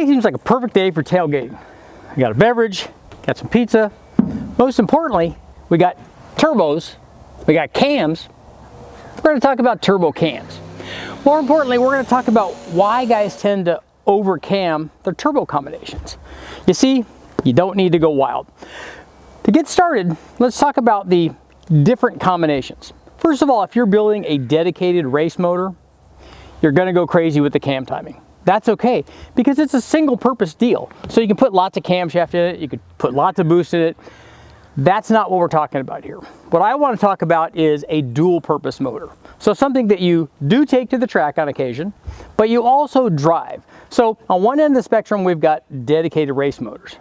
Today seems like a perfect day for tailgating. We got a beverage, got some pizza. Most importantly, we got turbos, we got cams. We're going to talk about turbo cams. More importantly, we're going to talk about why guys tend to over cam their turbo combinations. You see, you don't need to go wild. To get started, let's talk about the different combinations. First of all, if you're building a dedicated race motor, you're going to go crazy with the cam timing. That's okay, because it's a single purpose deal. So you can put lots of camshaft in it, you could put lots of boost in it. That's not what we're talking about here. What I want to talk about is a dual purpose motor. So something that you do take to the track on occasion, but you also drive. So on one end of the spectrum, we've got dedicated race motors.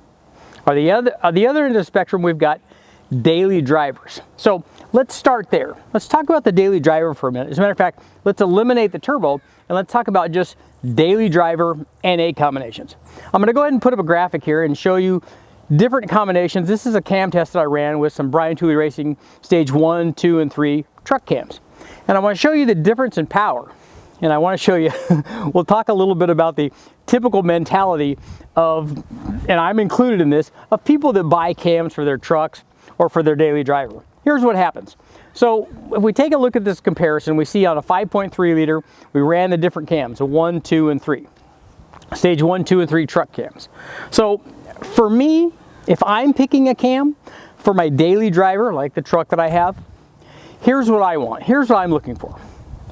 On the other end of the spectrum, we've got daily drivers. So let's start there. Let's talk about the daily driver for a minute. As a matter of fact, let's eliminate the turbo and let's talk about just daily driver NA combinations. I'm going to go ahead and put up a graphic here and show you different combinations. This is a cam test that I ran with some Brian Tooley Racing stage 1, 2, and 3 truck cams. And I want to show you the difference in power. And I want to show you, we'll talk a little bit about the typical mentality of, and I'm included in this, of people that buy cams for their trucks or for their daily driver. Here's what happens. So if we take a look at this comparison, we see on a 5.3 liter, we ran the different cams, a 1, 2, and 3. Stage 1, 2, and 3 truck cams. So for me, if I'm picking a cam for my daily driver, like the truck that I have, here's what I want. Here's what I'm looking for.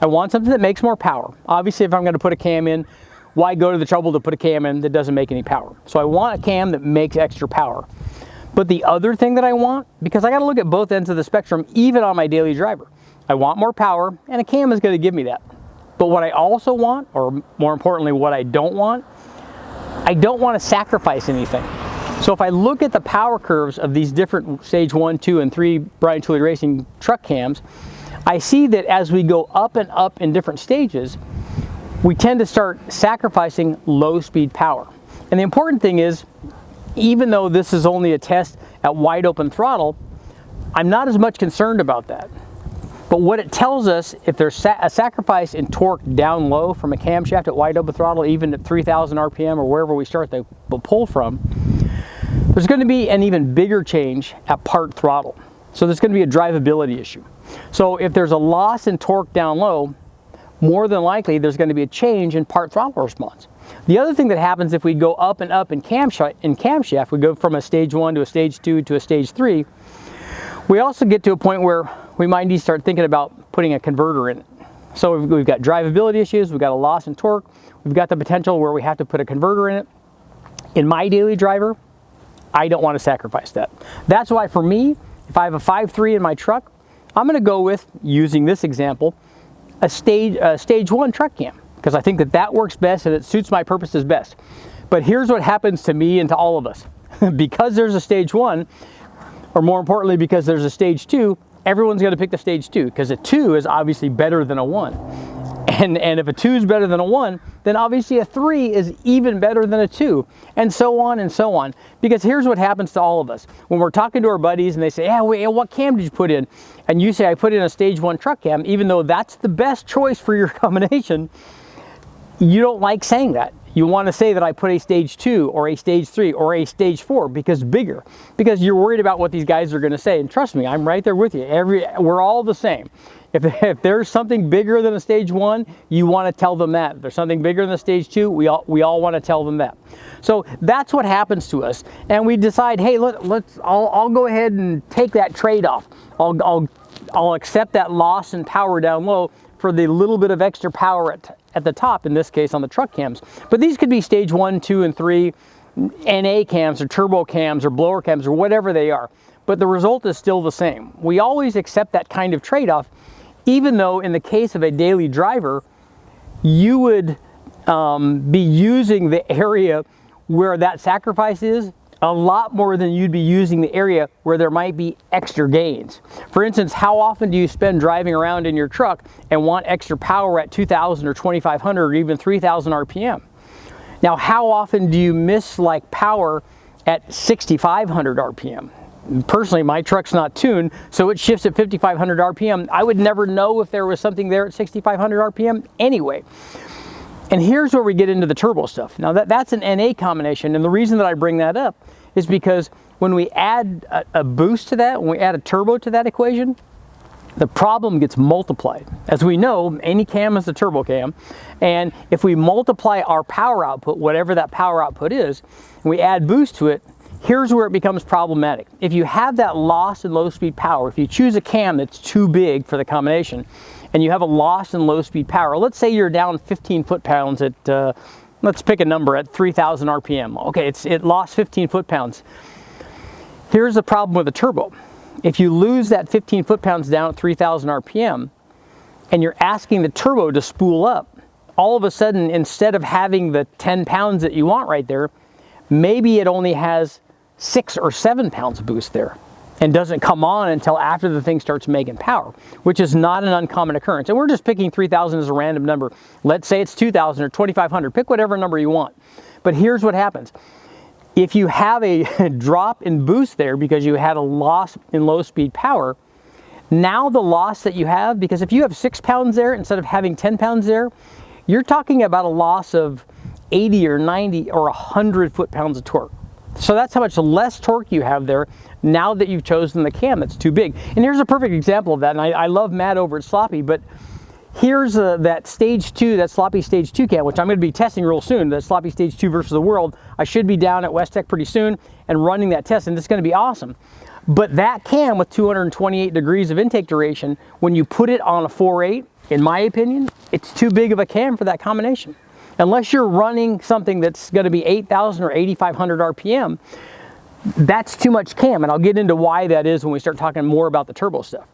I want something that makes more power. Obviously, if I'm going to put a cam in, why go to the trouble to put a cam in that doesn't make any power? So I want a cam that makes extra power. But the other thing that I want, because I got to look at both ends of the spectrum, even on my daily driver, I want more power, and a cam is going to give me that. But what I also want, or more importantly, what I don't want to sacrifice anything. So if I look at the power curves of these different stage 1, 2, and 3 Brian Tooley Racing truck cams, I see that as we go up and up in different stages, we tend to start sacrificing low speed power. And the important thing is, even though this is only a test at wide open throttle, I'm not as much concerned about that. But what it tells us, if there's a sacrifice in torque down low from a camshaft at wide open throttle, even at 3,000 RPM or wherever we start the pull from, there's going to be an even bigger change at part throttle. So there's going to be a drivability issue. So if there's a loss in torque down low, more than likely there's going to be a change in part throttle response. The other thing that happens if we go up and up in camshaft, we go from a stage 1 to a stage 2 to a stage 3, we also get to a point where we might need to start thinking about putting a converter in it. So we've got drivability issues, we've got a loss in torque, we've got the potential where we have to put a converter in it. In my daily driver, I don't want to sacrifice that. That's why for me, if I have a 5.3 in my truck, I'm going to go with, using this example, a stage 1 truck cam, because I think that works best and it suits my purposes best. But here's what happens to me and to all of us. Because there's a stage 1, or more importantly, because there's a stage 2, everyone's going to pick the stage 2, because a 2 is obviously better than a 1. And if a 2 is better than a 1, then obviously a 3 is even better than a 2, and so on and so on. Because here's what happens to all of us. When we're talking to our buddies and they say, yeah, wait, what cam did you put in? And you say, I put in a stage 1 truck cam, even though that's the best choice for your combination, you don't like saying that. You want to say that I put a stage 2 or a stage 3 or a stage 4 because bigger, because you're worried about what these guys are going to say. And trust me, I'm right there with you. We're all the same. If there's something bigger than a stage 1, you want to tell them that. If there's something bigger than a stage 2, we all want to tell them that. So that's what happens to us, and we decide, hey, I'll go ahead and take that trade-off. I'll accept that loss in power down low for the little bit of extra power at the top, in this case on the truck cams. But these could be stage 1, 2, and 3 NA cams or turbo cams or blower cams or whatever they are. But the result is still the same. We always accept that kind of trade-off, even though in the case of a daily driver, you would be using the area where that sacrifice is a lot more than you'd be using the area where there might be extra gains. For instance, how often do you spend driving around in your truck and want extra power at 2,000 or 2,500 or even 3,000 RPM? Now, how often do you miss like power at 6,500 RPM? Personally, my truck's not tuned, so it shifts at 5,500 RPM. I would never know if there was something there at 6,500 RPM anyway. And here's where we get into the turbo stuff. Now that's an NA combination, and the reason that I bring that up is because when we add a boost to that, when we add a turbo to that equation, the problem gets multiplied. As we know, any cam is a turbo cam, and if we multiply our power output, whatever that power output is, and we add boost to it, here's where it becomes problematic. If you have that loss in low speed power, if you choose a cam that's too big for the combination, and you have a loss in low speed power, let's say you're down 15 foot-pounds at, let's pick a number, at 3,000 RPM. Okay, it lost 15 foot-pounds. Here's the problem with the turbo. If you lose that 15 foot-pounds down at 3,000 RPM, and you're asking the turbo to spool up, all of a sudden, instead of having the 10 pounds that you want right there, maybe it only has 6 or 7 pounds of boost there, and doesn't come on until after the thing starts making power, which is not an uncommon occurrence. And we're just picking 3,000 as a random number. Let's say it's 2,000 or 2,500. Pick whatever number you want. But here's what happens. If you have a drop in boost there because you had a loss in low speed power, now the loss that you have, because if you have 6 pounds there instead of having 10 pounds there, you're talking about a loss of 80 or 90 or 100 foot-pounds of torque. So that's how much less torque you have there now that you've chosen the cam that's too big. And here's a perfect example of that, and I love Matt over at Sloppy, but here's that stage 2, that Sloppy stage 2 cam, which I'm going to be testing real soon, the Sloppy stage 2 versus the World. I should be down at West Tech pretty soon and running that test, and it's going to be awesome. But that cam with 228 degrees of intake duration, when you put it on a 4.8, in my opinion, it's too big of a cam for that combination. Unless you're running something that's going to be 8,000 or 8,500 RPM, that's too much cam, and I'll get into why that is when we start talking more about the turbo stuff.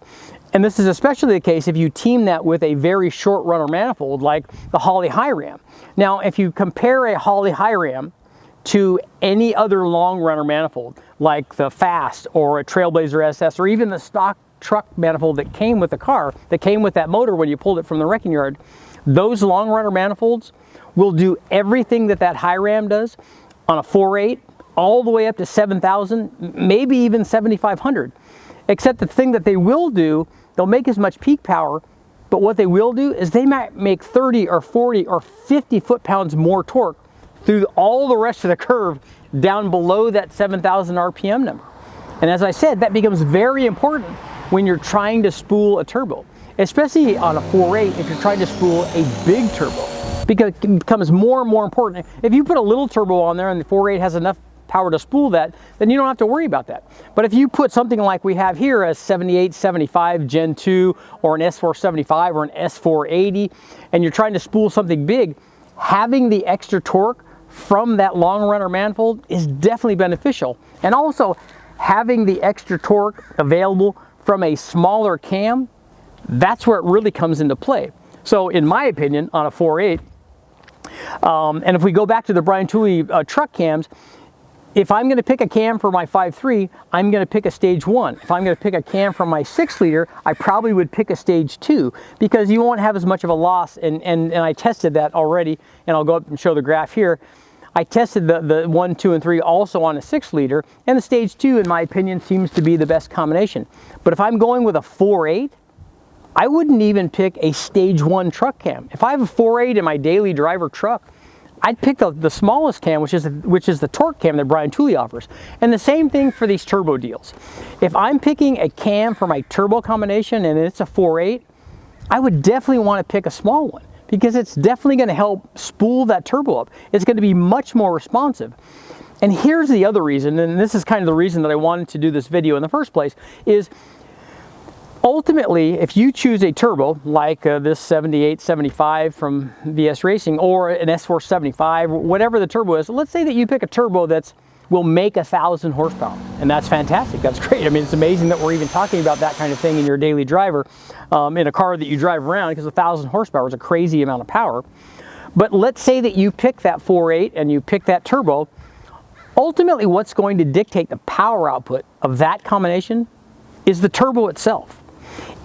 And this is especially the case if you team that with a very short runner manifold like the Holley High Ram. Now, if you compare a Holley High Ram to any other long runner manifold like the Fast or a Trailblazer SS or even the stock truck manifold that came with the car, that came with that motor when you pulled it from the wrecking yard, those long runner manifolds will do everything that that High Ram does on a 4.8 all the way up to 7,000, maybe even 7,500. Except the thing that they will do, they'll make as much peak power, but what they will do is they might make 30 or 40 or 50 foot-pounds more torque through all the rest of the curve down below that 7,000 RPM number. And as I said, that becomes very important when you're trying to spool a turbo, especially on a 4.8 if you're trying to spool a big turbo, because it becomes more and more important. If you put a little turbo on there and the 4.8 has enough power to spool that, then you don't have to worry about that. But if you put something like we have here, a 7875 Gen 2 or an S475 or an S480, and you're trying to spool something big, having the extra torque from that long runner manifold is definitely beneficial. And also having the extra torque available from a smaller cam, that's where it really comes into play. So in my opinion, on a 4.8, and if we go back to the Brian Tooley truck cams, if I'm going to pick a cam for my 5.3, I'm going to pick a stage 1. If I'm going to pick a cam for my 6-liter, I probably would pick a stage 2 because you won't have as much of a loss. And I tested that already, and I'll go up and show the graph here. I tested the 1, 2, and 3 also on a 6-liter, and the stage 2, in my opinion, seems to be the best combination. But if I'm going with a 4.8, I wouldn't even pick a stage 1 truck cam. If I have a 4.8 in my daily driver truck, I'd pick the smallest cam, which is the torque cam that Brian Tooley offers. And the same thing for these turbo deals. If I'm picking a cam for my turbo combination and it's a 4.8, I would definitely want to pick a small one because it's definitely going to help spool that turbo up. It's going to be much more responsive. And here's the other reason, and this is kind of the reason that I wanted to do this video in the first place, is ultimately, if you choose a turbo like this 7875 from VS Racing or an S475, whatever the turbo is, let's say that you pick a turbo that will make 1,000 horsepower, and that's fantastic. That's great. I mean, it's amazing that we're even talking about that kind of thing in your daily driver in a car that you drive around, because 1,000 horsepower is a crazy amount of power. But let's say that you pick that 4.8 and you pick that turbo. Ultimately, what's going to dictate the power output of that combination is the turbo itself.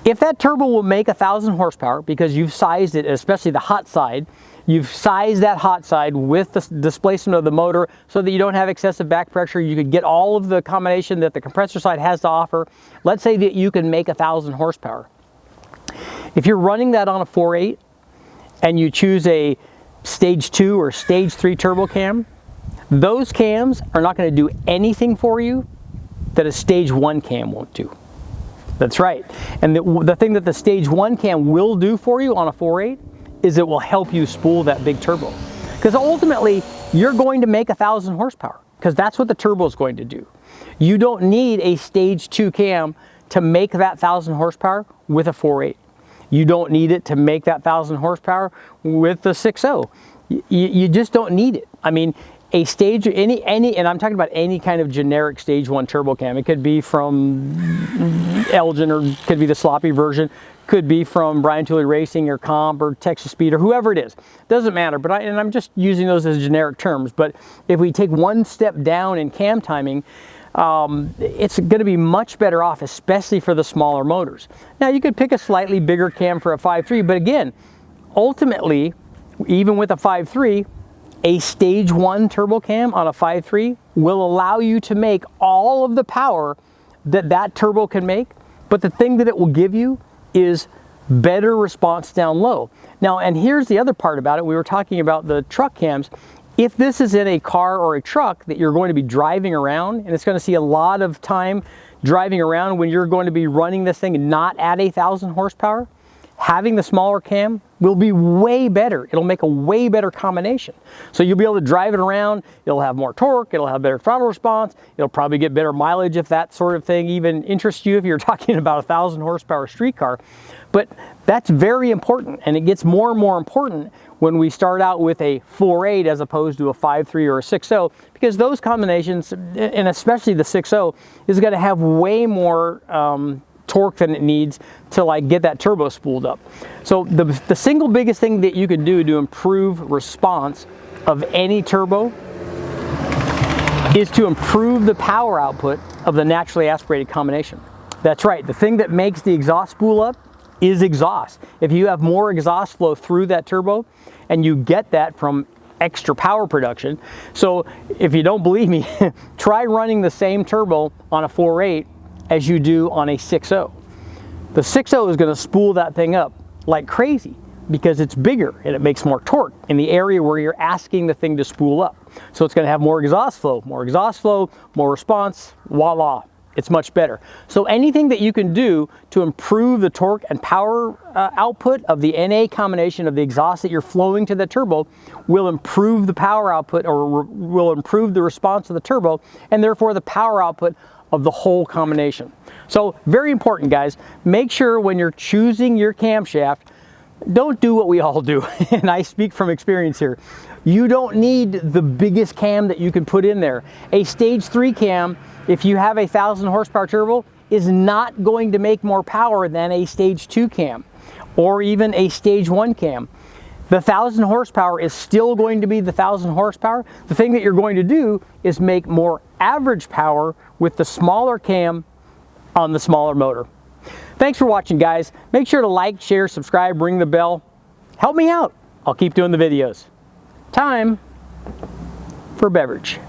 If that turbo will make 1,000 horsepower because you've sized it, especially the hot side, you've sized that hot side with the displacement of the motor so that you don't have excessive back pressure, you could get all of the combination that the compressor side has to offer. Let's say that you can make 1,000 horsepower. If you're running that on a 4.8 and you choose a stage 2 or stage 3 turbo cam, those cams are not going to do anything for you that a stage 1 cam won't do. That's right. And the thing that the stage 1 cam will do for you on a 4.8 is it will help you spool that big turbo. Because ultimately, you're going to make 1,000 horsepower, because that's what the turbo is going to do. You don't need a stage 2 cam to make that 1,000 horsepower with a 4.8. You don't need it to make that 1,000 horsepower with the 6.0. You just don't need it. I mean, a stage, and I'm talking about any kind of generic stage 1 turbo cam. It could be from Elgin, or could be the sloppy version, could be from Brian Tooley Racing or Comp or Texas Speed or whoever it is. Doesn't matter, but I'm just using those as generic terms. But if we take one step down in cam timing, it's going to be much better off, especially for the smaller motors. Now, you could pick a slightly bigger cam for a 5.3, but again, ultimately, even with a 5.3, a stage 1 turbo cam on a 5.3 will allow you to make all of the power that turbo can make, but the thing that it will give you is better response down low. Now, and here's the other part about it. We were talking about the truck cams. If this is in a car or a truck that you're going to be driving around, and it's going to see a lot of time driving around when you're going to be running this thing not at 1,000 horsepower, having the smaller cam will be way better. It'll make a way better combination. So you'll be able to drive it around, it'll have more torque, it'll have better throttle response, it'll probably get better mileage if that sort of thing even interests you if you're talking about a 1,000 horsepower street car. But that's very important, and it gets more and more important when we start out with a 4.8 as opposed to a 5.3 or a 6.0, because those combinations, and especially the 6.0, is going to have way more torque than it needs to like get that turbo spooled up. So the single biggest thing that you can do to improve response of any turbo is to improve the power output of the naturally aspirated combination. That's right, the thing that makes the exhaust spool up is exhaust. If you have more exhaust flow through that turbo, and you get that from extra power production. So if you don't believe me, try running the same turbo on a 4.8 as you do on a 6.0. The 6.0 is going to spool that thing up like crazy because it's bigger and it makes more torque in the area where you're asking the thing to spool up. So it's going to have more exhaust flow, more response, voila, it's much better. So anything that you can do to improve the torque and power output of the NA combination of the exhaust that you're flowing to the turbo will improve the power output, or will improve the response of the turbo, and therefore the power output of the whole combination. So very important, guys. Make sure when you're choosing your camshaft, don't do what we all do, and I speak from experience here. You don't need the biggest cam that you can put in there. A stage 3 cam, if you have a 1,000 horsepower turbo, is not going to make more power than a stage 2 cam, or even a stage 1 cam. The 1,000 horsepower is still going to be the 1,000 horsepower. The thing that you're going to do is make more average power with the smaller cam on the smaller motor. Thanks for watching, guys. Make sure to like, share, subscribe, ring the bell. Help me out. I'll keep doing the videos. Time for beverage.